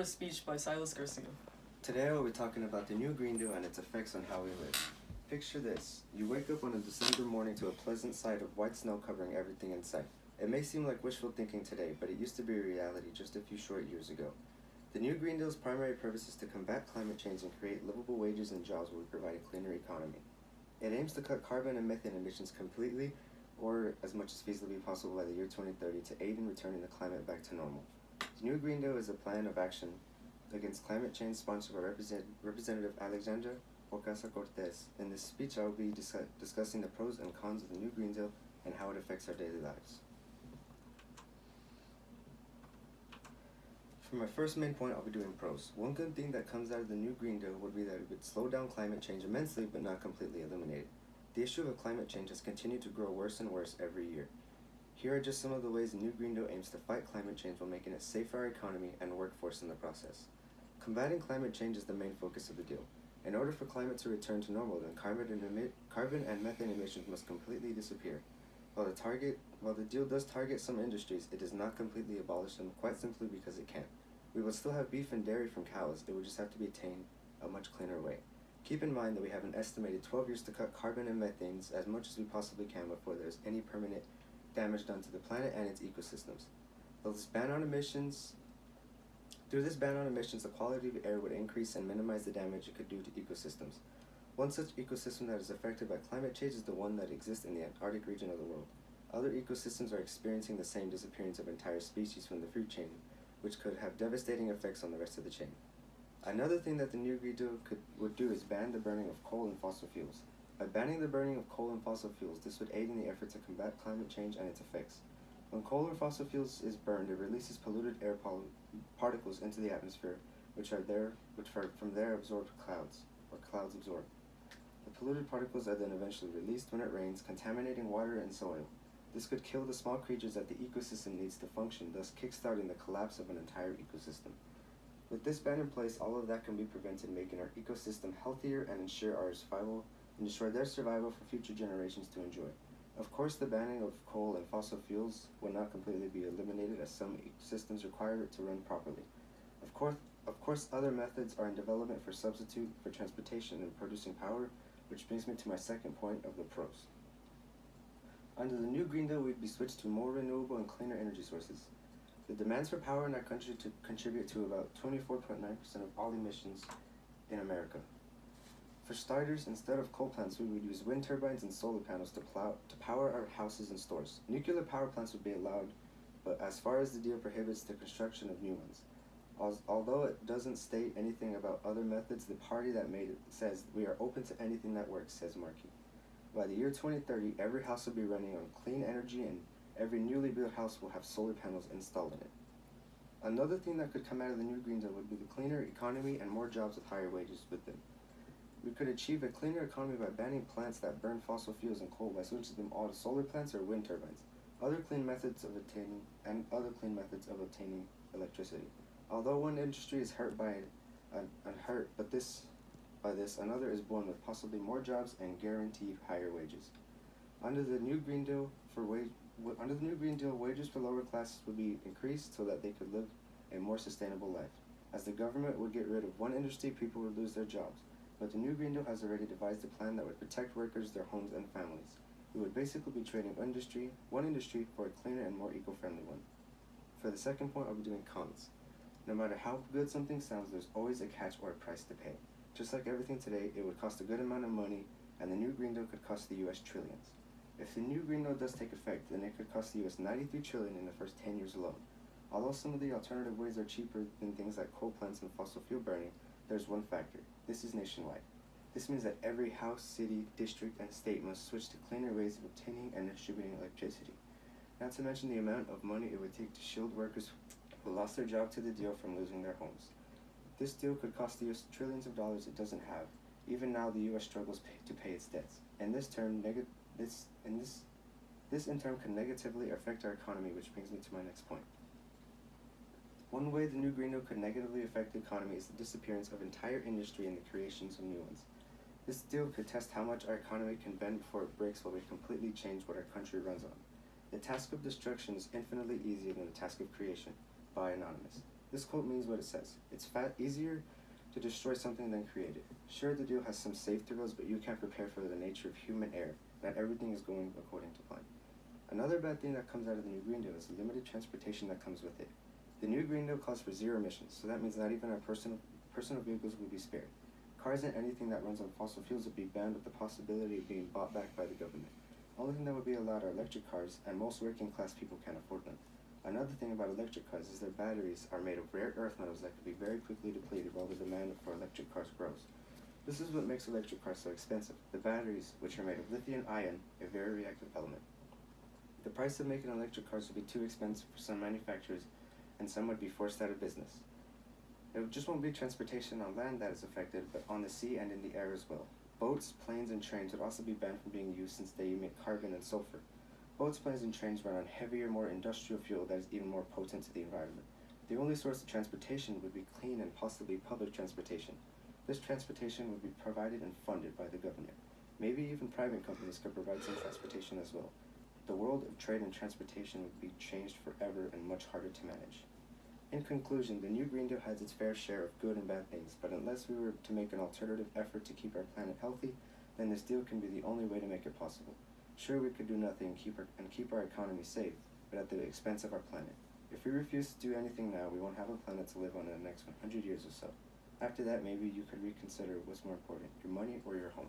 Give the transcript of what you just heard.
A speech by Silas Garcia. Today we'll be talking about the new Green Deal and its effects on how we live. Picture this. You wake up on a December morning to a pleasant sight of white snow covering everything in sight. It may seem like wishful thinking today, but it used to be a reality just a few short years ago. The new Green Deal's primary purpose is to combat climate change and create livable wages and jobs while we provide a cleaner economy. It aims to cut carbon and methane emissions completely, or as much as feasibly possible by the year 2030, to aid in returning the climate back to normal. The new Green Deal is a plan of action against climate change sponsored by Representative Alexandria Ocasio-Cortez. In this speech, I will be discussing the pros and cons of the new Green Deal and how it affects our daily lives. For my first main point, I'll be doing pros. One good thing that comes out of the new Green Deal would be that it would slow down climate change immensely, but not completely eliminate it. The issue of climate change has continued to grow worse and worse every year. Here are just some of the ways the new Green Deal aims to fight climate change while making it safe for our economy and workforce in the process. Combating climate change is the main focus of the deal. In order for climate to return to normal, then carbon and methane emissions must completely disappear. While the deal does target some industries, it does not completely abolish them, quite simply because it can't. We will still have beef and dairy from cows, it would just have to be attained a much cleaner way. Keep in mind that we have an estimated 12 years to cut carbon and methane as much as we possibly can before there is any permanent damage done to the planet and its ecosystems. Through this ban on emissions, the quality of air would increase and minimize the damage it could do to ecosystems. One such ecosystem that is affected by climate change is the one that exists in the Antarctic region of the world. Other ecosystems are experiencing the same disappearance of entire species from the food chain, which could have devastating effects on the rest of the chain. Another thing that the new Green Deal would do is ban the burning of coal and fossil fuels. By banning the burning of coal and fossil fuels, this would aid in the effort to combat climate change and its effects. When coal or fossil fuels is burned, it releases polluted air particles into the atmosphere, which are from there absorbed clouds absorb. The polluted particles are then eventually released when it rains, contaminating water and soil. This could kill the small creatures that the ecosystem needs to function, thus kickstarting the collapse of an entire ecosystem. With this ban in place, all of that can be prevented, making our ecosystem healthier and ensure their survival for future generations to enjoy. Of course, the banning of coal and fossil fuels will not completely be eliminated, as some systems require it to run properly. Of course, other methods are in development for substitute for transportation and producing power, which brings me to my second point of the pros. Under the new Green Deal, we'd be switched to more renewable and cleaner energy sources. The demands for power in our country to contribute to about 24.9% of all emissions in America. For starters, instead of coal plants, we would use wind turbines and solar panels to power our houses and stores. Nuclear power plants would be allowed, but as far as the deal prohibits the construction of new ones. Although it doesn't state anything about other methods, the party that made it says, "We are open to anything that works," says Markey. By the year 2030, every house will be running on clean energy and every newly built house will have solar panels installed in it. Another thing that could come out of the new Green Deal would be the cleaner economy and more jobs with higher wages with them. We could achieve a cleaner economy by banning plants that burn fossil fuels and coal by switching them all to solar plants or wind turbines, other clean methods of obtaining electricity. Although one industry is hurt by this, another is born with possibly more jobs and guaranteed higher wages. Under the new Green Deal, wages for lower classes would be increased so that they could live a more sustainable life. As the government would get rid of one industry, people would lose their jobs. But the new Green Deal has already devised a plan that would protect workers, their homes, and families. We would basically be trading one industry for a cleaner and more eco-friendly one. For the second point, I'll be doing cons. No matter how good something sounds, there's always a catch or a price to pay. Just like everything today, it would cost a good amount of money, and the new Green Deal could cost the U.S. trillions. If the new Green Deal does take effect, then it could cost the U.S. $93 trillion in the first 10 years alone. Although some of the alternative ways are cheaper than things like coal plants and fossil fuel burning, there's one factor. This is nationwide. This means that every house, city, district, and state must switch to cleaner ways of obtaining and distributing electricity. Not to mention the amount of money it would take to shield workers who lost their job to the deal from losing their homes. This deal could cost the U.S. trillions of dollars it doesn't have. Even now, the U.S. struggles to pay its debts. This in turn can negatively affect our economy, which brings me to my next point. One way the new Green Deal could negatively affect the economy is the disappearance of entire industry and the creations of new ones. This deal could test how much our economy can bend before it breaks while we completely change what our country runs on. The task of destruction is infinitely easier than the task of creation. By Anonymous. This quote means what it says. It's easier to destroy something than create it. Sure, the deal has some safety rules, but you can't prepare for the nature of human error, that everything is going according to plan. Another bad thing that comes out of the new Green Deal is the limited transportation that comes with it. The new Green Deal calls for zero emissions, so that means not even our personal vehicles will be spared. Cars and anything that runs on fossil fuels would be banned with the possibility of being bought back by the government. The only thing that would be allowed are electric cars, and most working class people can't afford them. Another thing about electric cars is their batteries are made of rare earth metals that can be very quickly depleted while the demand for electric cars grows. This is what makes electric cars so expensive. The batteries, which are made of lithium ion, a very reactive element. The price of making electric cars would be too expensive for some manufacturers, and some would be forced out of business. It just won't be transportation on land that is affected, but on the sea and in the air as well. Boats, planes, and trains would also be banned from being used since they emit carbon and sulfur. Boats, planes, and trains run on heavier, more industrial fuel that is even more potent to the environment. The only source of transportation would be clean and possibly public transportation. This transportation would be provided and funded by the government. Maybe even private companies could provide some transportation as well. The world of trade and transportation would be changed forever and much harder to manage. In conclusion, the new Green Deal has its fair share of good and bad things, but unless we were to make an alternative effort to keep our planet healthy, then this deal can be the only way to make it possible. Sure, we could do nothing and keep our economy safe, but at the expense of our planet. If we refuse to do anything now, we won't have a planet to live on in the next 100 years or so. After that, maybe you could reconsider what's more important, your money or your home.